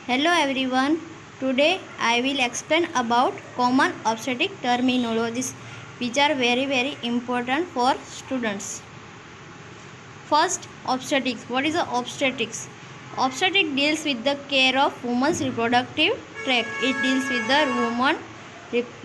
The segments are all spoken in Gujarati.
Hello everyone. Today I will explain about common obstetric terminologies which are very important for students. First, obstetrics. What is the obstetrics? Obstetric deals with the care of woman's reproductive tract. It deals with the woman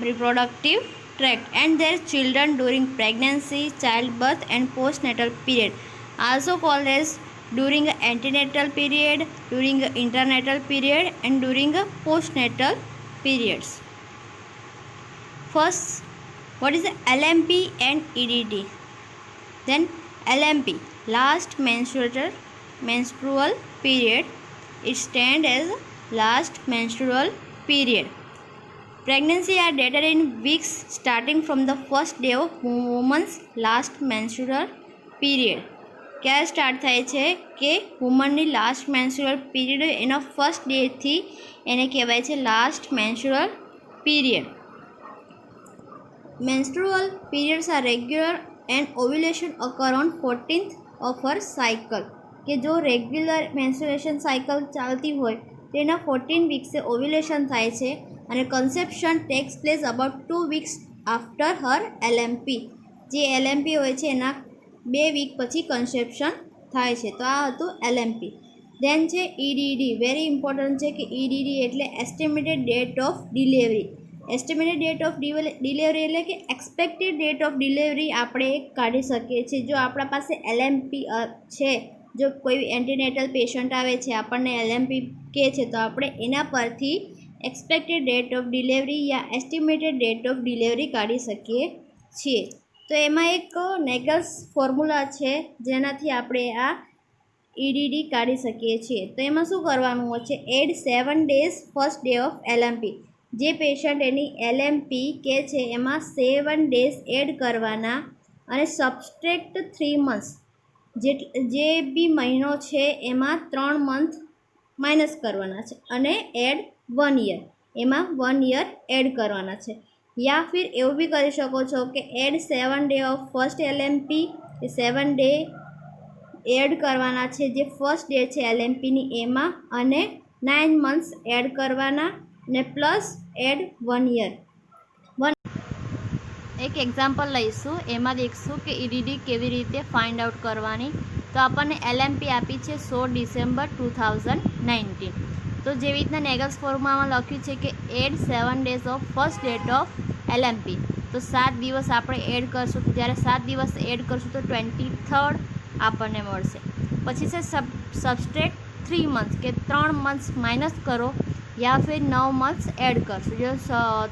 reproductive tract and their children during pregnancy, childbirth and postnatal period. Also called as during the antenatal period, during the internatal period and during the postnatal periods. First, what is the LMP and EDD? Then LMP, last menstrual period. It stands as last menstrual period. Pregnancy are dated in weeks starting from the first day of woman's last menstrual period. ક્યારે સ્ટાર્ટ થાય છે કે વુમનની લાસ્ટ મેન્સ્ટ્રુઅલ પીરિયડ એના ફર્સ્ટ ડેથી એને કહેવાય છે last menstrual period. Menstrual periods are regular and ovulation occur on 14th of her cycle. કે જો રેગ્યુલર મેન્સ્ટ્રુએશન સાયકલ ચાલતી હોય તો એના 14 વીક્સે ઓવ્યુલેશન થાય છે અને conception takes place about 2 weeks after her LMP. જે એલએમપી હોય છે એના 2 week પછી કન્સેપ્શન થાય છે. તો આ હતું એલએમપી. દેન છે ઈડીડી. વેરી ઇમ્પોર્ટન્ટ છે કે ઈડીડી એટલે estimated date of delivery. Estimated date of delivery એટલે કે એક્સપેક્ટેડ ડેટ ઓફ ડિલિવરી આપણે કાઢી શકીએ છીએ. જો આપણા પાસે એલએમપી છે, જો કોઈ એન્ટીનેટલ પેશન્ટ આવે છે આપણને એલએમપી કહે છે તો આપણે એના પરથી expected date of delivery yeah estimated date of delivery કાઢી શકીએ છીએ. તો એમાં એક નેગલ્સ ફોર્મ્યુલા છે જેનાથી આપણે આ ઈડીડી કાઢી શકીએ છીએ. તો એમાં શું કરવાનું હોય છે? Add 7 days first day of LMP. જે પેશન્ટ એની એલએમપી કે છે એમાં 7 days એડ કરવાના અને સબસ્ટ્રેક્ટ 3 months. જે બી મહિનો છે એમાં 3 month માઇનસ કરવાના છે અને એડ 1 year. એમાં 1 year એડ કરવાના છે. યા ફિર એવું બી કરી શકો છો કે add 7 day of first LMP. એ 7 day એડ કરવાના છે જે ફર્સ્ટ ડે છે એલએમપીની એમાં અને 9 months એડ કરવાના ને પ્લસ એડ 1 year. એક એક્ઝામ્પલ લઈશું, એમાં દેખશું કે ઈડીડી કેવી રીતે ફાઇન્ડ આઉટ કરવાની. તો આપણને એલએમપી આપી છે 16 December 2019. તો જેવી રીતના નેગલ્સ ફોર્મમાં લખ્યું છે કે add 7 days of first date of LMP. તો 7 દિવસ આપણે એડ કરશું. તો જ્યારે 7 દિવસ એડ કરશું તો 23rd આપણને મળશે. પછી છે સબસ્ટ્રેક્ટ 3 months કે 3 months માઇનસ કરો યા ફિર 9 months એડ કરશું. જો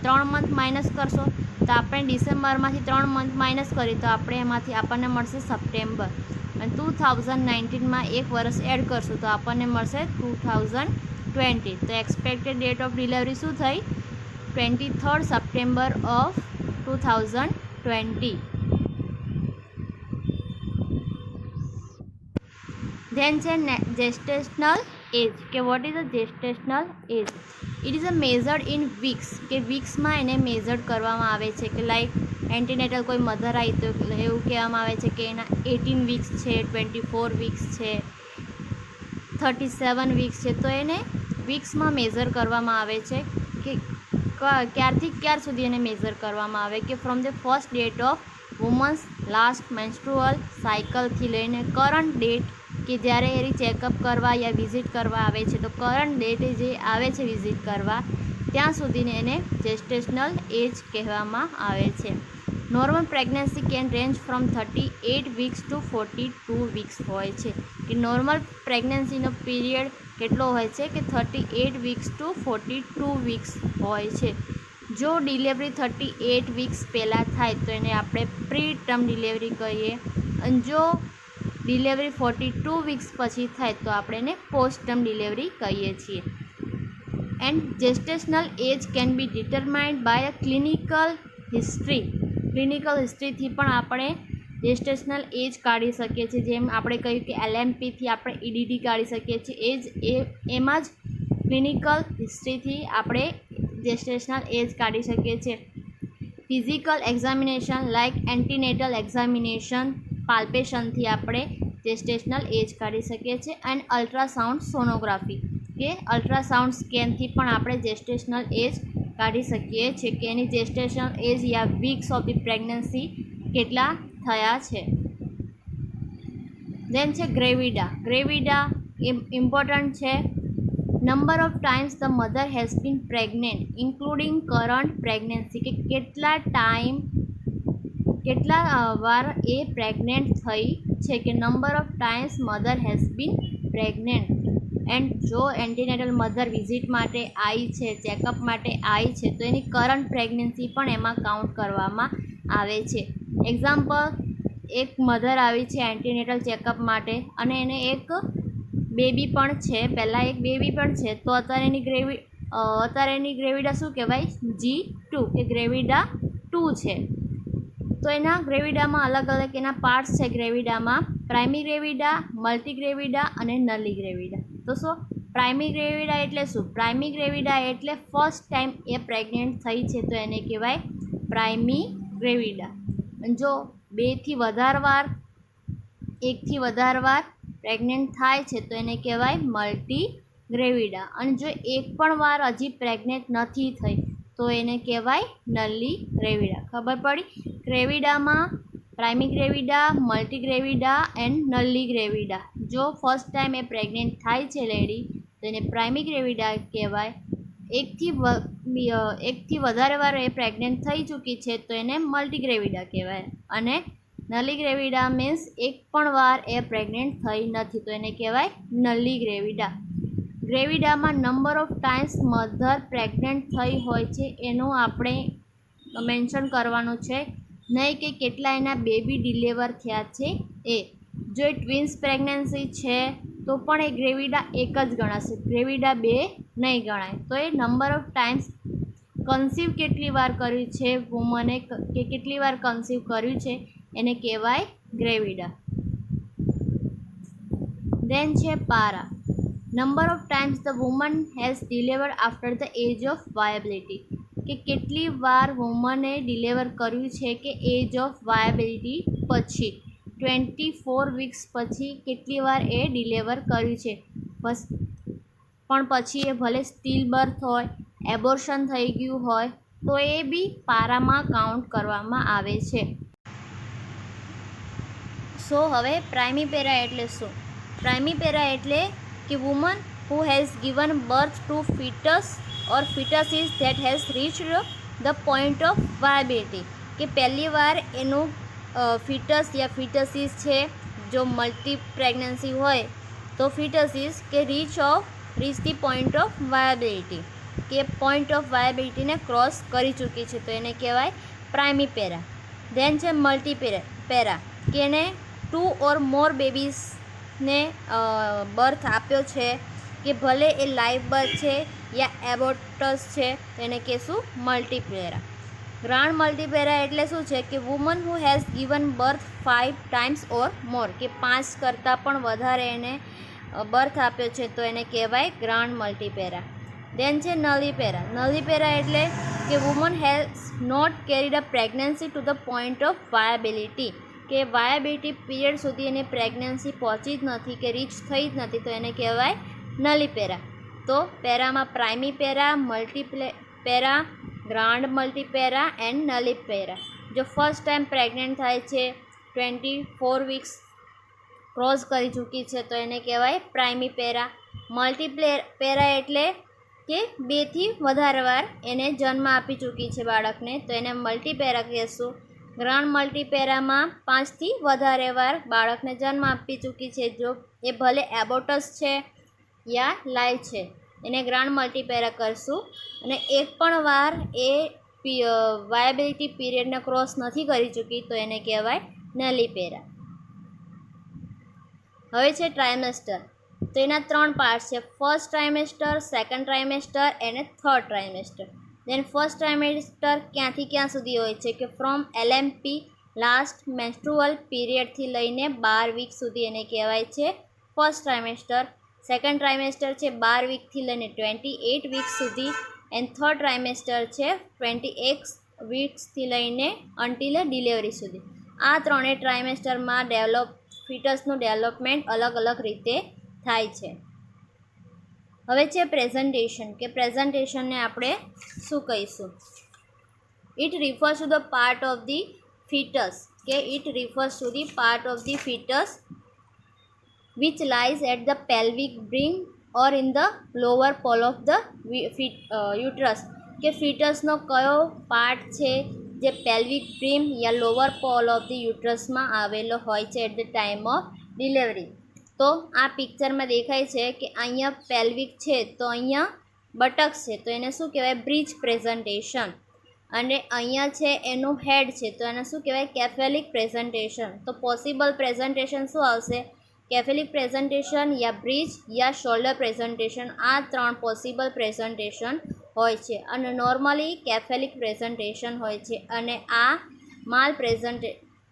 3 month માઇનસ કરશો તો આપણે ડિસેમ્બરમાંથી 3 month માઇનસ કરીએ તો આપણે એમાંથી આપણને મળશે સપ્ટેમ્બર. અને 2019માં 1 વર્ષ એડ કરશું તો આપણને મળશે 2020. તો એક્સપેક્ટેડ ડેટ ઓફ ડિલિવરી શું થઈ? 23rd September of 2020. Then છે gestational age. કે what is a gestational age? It is a measured in weeks. કે વીક્સમાં એને મેઝર્ડ કરવામાં આવે છે. કે લાઈક એન્ટીનેટલ કોઈ મધર આવી તો એવું કહેવામાં આવે છે કે એના 18 weeks છે, 24 weeks છે, 37 weeks છે. તો એને વીક્સમાં મેઝર કરવામાં આવે છે. કે ક્યારથી ક્યાર સુધી એને મેઝર કરવામાં આવે કે from the first date of woman's last menstrual સાયકલથી લઈને કરંટ ડેટ કે જ્યારે એ ચેકઅપ કરવા યા વિઝિટ કરવા આવે છે. તો કરંટ ડેટે જે આવે છે વિઝિટ કરવા ત્યાં સુધીને એને જેસ્ટેશનલ એજ કહેવામાં આવે છે. Normal pregnancy can range from 38 weeks to 42 weeks હોય છે. કે નોર્મલ પ્રેગ્નન્સીનો પીરિયડ કેટલો હોય છે? કે 38 weeks ટુ 42 weeks હોય છે. જો ડિલિવરી 38 weeks પહેલાં થાય તો એને આપણે પ્રી ટર્મ ડિલિવરી કહીએ અને જો ડિલિવરી 42 weeks પછી થાય તો આપણે એને પોસ્ટ ટર્મ ડિલિવરી કહીએ છીએ. And gestational age can be determined by a clinical history. Clinical હિસ્ટ્રીથી પણ આપણે જેસ્ટેશનલ એજ કાઢી શકીએ છીએ. જેમ આપણે કહ્યું કે એલએમપીથી આપણે ઈડીડી કાઢી શકીએ છીએ. એમાં જ ક્લિનિકલ હિસ્ટ્રીથી આપણે જેસ્ટેશનલ એજ કાઢી શકીએ છીએ. Physical examination like antenatal examination પાલ્પેશનથી આપણે જેસ્ટેશનલ એજ કાઢી શકીએ છીએ. એન્ડ અલ્ટ્રાસાઉન્ડ સોનોગ્રાફી કે અલ્ટ્રાસાઉન્ડ સ્કેનથી પણ આપણે જેસ્ટેશનલ એજ કાઢી શકીએ છીએ કે એની જેસ્ટેશનલ એજ યા વીક્સ ઓફ ધી પ્રેગ્નન્સી કેટલા થયા છે. દેન છે ગ્રેવિડા. ગ્રેવિડા ઇમ્પોર્ટન્ટ છે. Number of times the mother has been pregnant including current pregnancy, કે કેટલા વાર એ પ્રેગ્નેન્ટ થઈ છે, કે number of times mother has been pregnant. And જો એન્ટીનેટલ મધર વિઝિટ માટે આવી છે, ચેકઅપ માટે આવી છે, તો એની કરંટ પ્રેગ્નન્સી પણ એમાં કાઉન્ટ કરવામાં આવે છે. એક્ઝામ્પલ, એક મધર આવી છે એન્ટીનેટલ ચેકઅપ માટે અને એને એક બેબી પણ છે, પહેલાં એક બેબી પણ છે, તો અત્યારે એની ગ્રેવિડા શું કહેવાય? G2, કે ગ્રેવિડા 2 છે. તો એના ગ્રેવિડામાં અલગ અલગ એના પાર્ટ્સ છે. ગ્રેવિડામાં પ્રાઇમરી ગ્રેવિડા, મલ્ટી ગ્રેવિડા અને નલી ગ્રેવિડા. તો શું પ્રાઇમરી ગ્રેવિડા એટલે શું? પ્રાઇમરી ગ્રેવિડા એટલે ફર્સ્ટ ટાઈમ એ પ્રેગ્નેન્ટ થઈ છે, તો એને કહેવાય પ્રાઇમરી ગ્રેવિડા. જો એકથી વધારે વાર પ્રેગ્નેન્ટ થાય છે, તો એને કહેવાય મલ્ટી ગ્રેવિડા. અને જો એક પણ વાર હજી પ્રેગ્નેન્ટ નથી થઈ, તો એને કહેવાય નલી ગ્રેવિડા. ખબર પડી? ગ્રેવિડામાં પ્રાઇમરી ગ્રેવિડા, મલ્ટી ગ્રેવિડા એન્ડ નલી ગ્રેવિડા. જો ફર્સ્ટ ટાઈમ એ પ્રેગ્નેન્ટ થાય છે લેડી, તો એને પ્રાઇમરી ગ્રેવિડા કહેવાય. એકથી વધારે વાર એ પ્રેગ્નેન્ટ થઈ ચૂકી છે, તો એને મલ્ટી ગ્રેવિડા કહેવાય. અને નલી ગ્રેવિડા મીન્સ એક પણ વાર એ પ્રેગ્નેન્ટ થઈ નથી, તો એને કહેવાય નલી ગ્રેવિડા. ગ્રેવિડામાં number of times mother pregnant થઈ હોય છે એનું આપણે મેન્શન કરવાનું છે, નહીં કે કેટલા એના બેબી ડિલિવર થયા છે એ. જો એ ટ્વિન્સ પ્રેગ્નન્સી છે તો પણ એ ગ્રેવિડા એક જ ગણાશે, ગ્રેવિડા 2 નહીં ગણાય. તો એ નંબર ઓફ ટાઈમ્સ કન્સીવ કેટલી વાર કર્યું છે વુમને, કે કેટલી વાર કન્સીવ કર્યું છે, એને કહેવાય ગ્રેવિડા. દેન છે para. Number of times the woman has delivered after the age of viability, કે કેટલી વાર વુમને ડિલિવર કર્યું છે કે એજ ઓફ વાયબિલિટી પછી 24 વીક્સ પછી કેટલી વાર એ ડિલિવર કર્યું છે. પણ પછી એ ભલે સ્ટીલ બર્થ હોય, એબોર્શન થઈ ગયું હોય, તો એ બી પારામાં કાઉન્ટ કરવામાં આવે છે. સો હવે પ્રાઇમીપેરા એટલે શું? પ્રાઇમીપેરા એટલે કે woman who has given birth to fetus or fetuses that has reached the point of viability, કે પહેલી વાર એનું ફિટસ યા ફિટસીસ છે, જો મલ્ટી પ્રેગ્નન્સી હોય તો ફિટસીસ કે rich the point of viability, કે પોઈન્ટ ઓફ વાયબિલિટીને ક્રોસ કરી ચૂકી છે, તો એને કહેવાય પ્રાઇમીપેરા. દેન છે મલ્ટીપેરા, કે એને 2 ઓર મોર બેબીઝને બર્થ આપ્યો છે, કે ભલે એ લાઈવ બર્થ છે યા એબોર્ટસ છે, તો એને કહેશું મલ્ટીપેરા. ગ્રાન્ડ મલ્ટીપેરા એટલે શું છે? કે woman who has given birth 5 times or more, કે 5 કરતાં પણ વધારે એને બર્થ આપ્યો છે, તો એને કહેવાય ગ્રાન્ડ મલ્ટીપેરા. દેન છે નલીપેરા. નલીપેરા એટલે કે woman has not carried a pregnancy to the point of viability, કે વાયબિલિટી પીરિયડ સુધી એની પ્રેગ્નન્સી પહોંચી જ નથી, કે રીચ થઈ જ નથી, તો એને કહેવાય નલીપેરા. તો પેરામાં પ્રાઇમીપેરા, મલ્ટીપેરા, ગ્રાન્ડ મલ્ટીપેરા એન્ડ નલીપેરા. જો ફર્સ્ટ ટાઈમ પ્રેગ્નેન્ટ થાય છે, 24 વીક્સ ક્રોસ કરી ચૂકી છે, તો એને કહેવાય પ્રાઇમીપેરા. મલ્ટીપેરા એટલે કે 2 થી વધારે વાર એને જન્મ આપી ચૂકી છે બાળકને, તો એને મલ્ટીપેરા કહેશું. ગ્રાન્ડ મલ્ટીપેરામાં 5 થી વધારે વાર બાળકને જન્મ આપી ચૂકી છે, જો એ ભલે એબોર્ટસ છે યા લાઈવ છે, એને ગ્રાન્ડ મલ્ટીપેરા કરશું. અને એક પણ વાર એ વાયબિલિટી પીરિયડને ક્રોસ નથી કરી ચૂકી, તો એને કહેવાય નલીપેરા. હવે છે ટ્રાઇમેસ્ટર. તો એના 3 પાર્ટ્સ છે, ફર્સ્ટ ટ્રાઇમેસ્ટર, સેકન્ડ ટ્રાઇમેસ્ટર અને થર્ડ ટ્રાઇમેસ્ટર. દેન ફર્સ્ટ ટ્રાઇમેસ્ટર ક્યાંથી ક્યાં સુધી હોય છે? કે ફ્રોમ LMP લાસ્ટ મેન્સ્ટ્રુઅલ પીરિયડથી લઈને 12 વીક સુધી એને કહેવાય છે ફર્સ્ટ ટ્રાઇમેસ્ટર. સેકન્ડ ટ્રાઇમેસ્ટર છે 12 વીકથી લઈને 28 વીક સુધી. એન્ડ થર્ડ ટ્રાઇમેસ્ટર છે 28 વીક્સથી લઈને અન્ટિલ ડિલિવરી સુધી. આ ત્રણેય ટ્રાઇમેસ્ટરમાં ફિટસનું ડેવલપમેન્ટ અલગ અલગ રીતે થાય છે. હવે છે પ્રેઝન્ટેશન, કે પ્રેઝન્ટેશનને આપણે શું કહીશું? It refers to the part of the fetus, કે it refers to the part of the fetus which lies at the pelvic brim or in the lower pole of the uterus, કે ફીટસનો કયો પાર્ટ છે જે પેલ્વિક બ્રીમ યા લોઅર પોલ ઓફ ધી યુટ્રસમાં આવેલો હોય છે at the time of delivery. તો આ પિક્ચરમાં દેખાય છે કે અહીંયા પેલ્વિક છે તો અહીંયા બટક્સ છે, તો એને શું કહેવાય? Breach presentation. અને અહીંયા છે એનું હેડ છે તો એને શું કહેવાય? કેફેલિક પ્રેઝન્ટેશન. તો પોસિબલ પ્રેઝન્ટેશન શું આવશે? કેફેલિક પ્રેઝન્ટેશન યા બ્રીચ યા શોલ્ડર પ્રેઝન્ટેશન. આ 3 પોસિબલ પ્રેઝન્ટેશન હોય છે અને નોર્મલી કેફેલિક પ્રેઝન્ટેશન હોય છે. અને આ માલ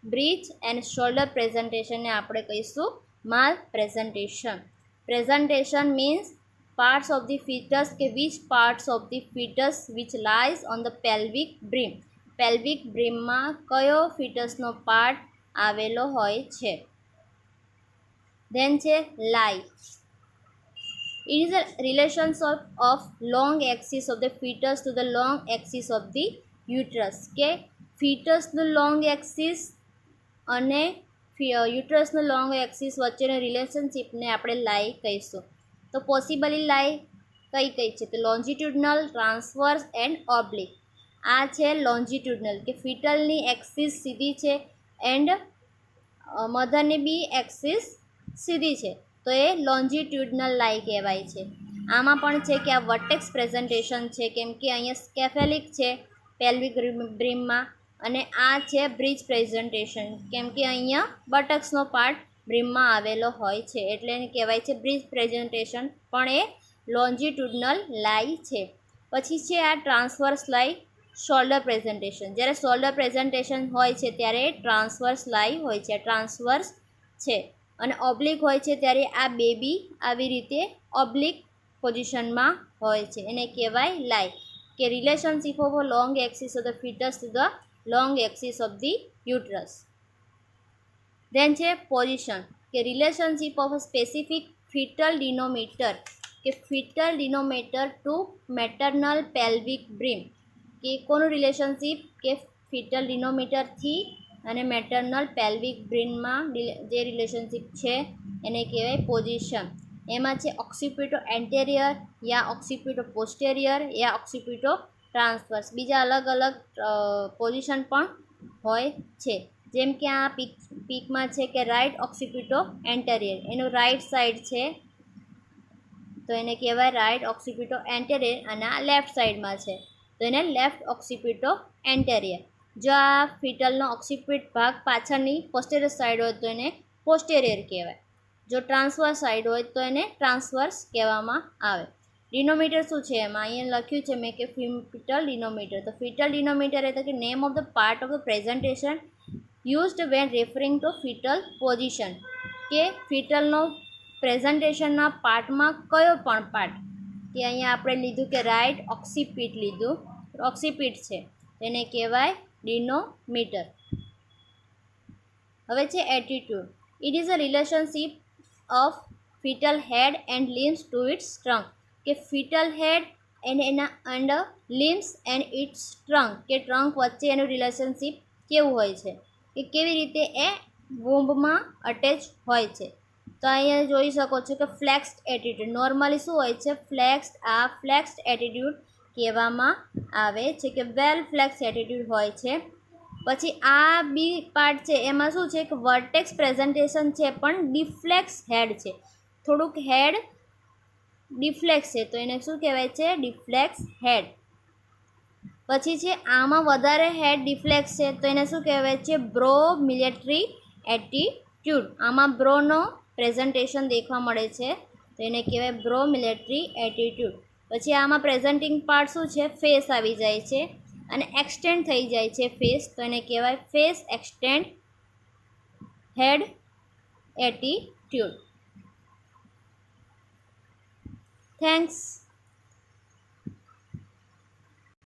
બ્રીચ એન્ડ શોલ્ડર પ્રેઝન્ટેશનને આપણે કહીશું malpresentation. Presentation means parts of the fetus, કે which parts of the fetus which lies on the pelvic brim. Pelvic બ્રીમમાં કયો ફીટસનો પાર્ટ આવેલો હોય છે. ધેન છે લાઈ. It is a relationship of long axis of the fetus to the long axis of the uterus, કે ફીટસનું લોંગ એક્સિસ અને યુટ્રસનું લોંગ એક્સિસ વચ્ચેનો રિલેશનશિપને આપણે લાઈ કહીશું. તો પોસિબલી લાઈ કઈ છે? તો લોન્જિટ્યુડનલ, ટ્રાન્સવર્સ એન્ડ ઓબ્લિક. આ છે લોન્જિટ્યુડનલ, કે ફીટલની એક્સિસ સીધી છે એન્ડ મધરની બી એક્સિસ સીધી છે, તો એ લોન્જિટ્યુડનલ લાઈ કહેવાય છે. આમાં પણ છે કે આ વર્ટેક્સ પ્રેઝન્ટેશન છે, કેમ કે અહીંયા સ્કેફેલિક છે પેલ્વિક બ્રીમમાં, અને આ છે બ્રીચ પ્રેઝન્ટેશન, કેમ કે અહીંયા બટક્સનો પાર્ટ બ્રીમમાં આવેલો હોય છે, એટલે એને કહેવાય છે બ્રીચ પ્રેઝન્ટેશન, પણ એ લોન્જિટ્યુડનલ લાઈ છે. પછી છે આ ટ્રાન્સવર્સ લાઈ, શોલ્ડર પ્રેઝન્ટેશન. જ્યારે શોલ્ડર પ્રેઝન્ટેશન હોય છે ત્યારે ટ્રાન્સવર્સ લાઈ હોય છે, ટ્રાન્સવર્સ છે. અને ઓબ્લિક હોય છે ત્યારે આ બેબી આવી રીતે ઓબ્લિક પોઝિશનમાં હોય છે, એને કહેવાય લાઈ. કે relationship of a long axis of the fetus to the long axis of the uterus. Then છે પોઝિશન, કે relationship of a specific fetal denominator, કે fetal denominator to maternal pelvic brim. કે કોનું રિલેશનશિપ? કે ફીટલ ડિનોમીટરથી અને મેટર્નલ પેલ્વિક બ્રીનમાં જે રિલેશનશિપ છે એને કહેવાય પોઝિશન. એમાં છે ઓક્સિપિટો એન્ટેરિયર યા ઓક્સિપિટો પોસ્ટેરિયર યા ઓક્સિપિટો ટ્રાન્સવર્સ. બીજા અલગ અલગ પોઝિશન પણ હોય છે, જેમ કે આ પીકમાં છે કે રાઇટ ઓક્સિપિટો એન્ટેરિયર, એનું રાઇટ સાઈડ છે તો એને કહેવાય રાઇટ ઓક્સિપિટો એન્ટેરિયર, અને આ લેફ્ટ સાઈડમાં છે તો એને લેફ્ટ ઓક્સિપિટો એન્ટેરિયર. જો આ ફીટલનો ઓક્સિપિટ ભાગ પાછળની પોસ્ટેરિયર સાઈડ હોય તો એને પોસ્ટેરિયર કહેવાય. જો ટ્રાન્સવર્સ સાઈડ હોય તો એને ટ્રાન્સવર્સ કહેવામાં આવે. ડિનોમીટર શું છે? એમાં અહીંયા લખ્યું છે મેં કે ફીટલ ડિનોમીટર. તો ફીટલ ડિનોમીટર એટલે કે name of the part of the presentation used when referring to fetal position, કે ફીટલનો પ્રેઝન્ટેશનના પાર્ટમાં કયો પણ પાર્ટ, કે અહીંયા આપણે લીધું કે રાઇટ ઓક્સિપિટ લીધું, ઓક્સિપિટ છે તેને કહેવાય ડિનોમીટર. હવે છે attitude. It is a relationship of fetal head and limbs to its trunk, કે fetal head and limbs and its trunk, કે ટ્રંક વચ્ચે એનું રિલેશનશિપ કેવું હોય છે, કે કેવી રીતે એ વૂમ્બમાં અટેચ હોય છે. તો અહીંયા જોઈ શકો છો કે ફ્લેક્સ્ડ એટીટ્યુડ. નોર્મલી શું હોય છે? ફ્લેક્સ્ડ એટીટ્યુડ કહેવામાં આવે છે, કે વેલ ફ્લેક્સ એટીટ્યુડ હોય છે. પછી આ બી પાર્ટ છે એમાં શું છે કે વર્ટેક્સ પ્રેઝન્ટેશન છે પણ ડિફ્લેક્સ હેડ છે, થોડુંક હેડ ડિફ્લેક્સ છે તો એને શું કહેવાય છે? ડિફ્લેક્સ હેડ. પછી છે આમાં વધારે હેડ ડિફ્લેક્સ છે તો એને શું કહેવાય છે? Bro military attitude. આમાં બ્રોનો પ્રેઝન્ટેશન દેખવા મળે છે તો એને કહેવાય બ્રો મિલિટરી એટીટ્યુડ. પછી આમાં પ્રેઝન્ટિંગ પાર્ટ શું છે? ફેસ આવી જાય છે અને એક્સટેન્ડ થઈ જાય છે ફેસ, તો એને કહેવાય ફેસ એક્સટેન્ડ હેડ એટીટ્યુડ. થેન્ક્સ.